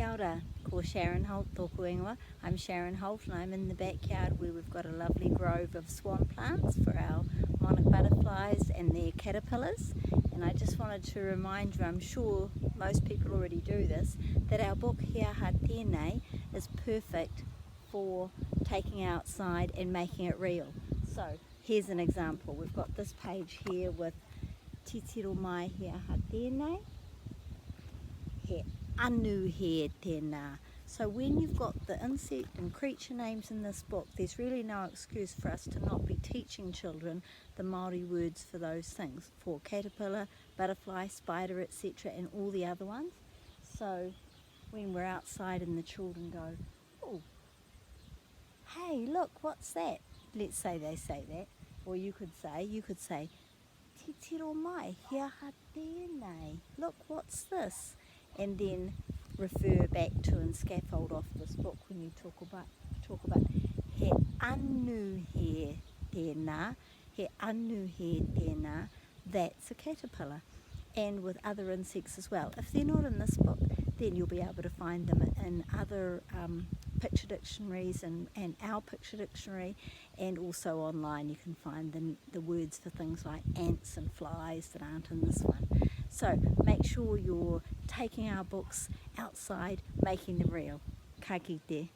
Kia ora, ko Sharon Holt tōku ingoa. I'm Sharon Holt and I'm in the backyard where we've got a lovely grove of swan plants for our monarch butterflies and their caterpillars. And I just wanted to remind you, I'm sure most people already do this, that our book He Aha Tēnei is perfect for taking outside and making it real. So here's an example. We've got this page here with Te Reo mai He Aha Tēnei, He anu he tēnā. So when you've got the insect and creature names in this book, there's really no excuse for us to not be teaching children the Māori words for those things, for caterpillar, butterfly, spider, etc., and all the other ones. So when we're outside and the children go, oh, hey, look, what's that? Let's say they say that. Or you could say, Te Reo mai He Aha Tēnei. Look, what's this? And then refer back to and scaffold off this book when you talk about he anu he tēnā, he anu he tēnā, that's a caterpillar. And with other insects as well. If they're not in this book, then you'll be able to find them in other picture dictionaries and our picture dictionary, and also online you can find the words for things like ants and flies that aren't in this one. So make sure you're taking our books outside, making them real. Ka kite.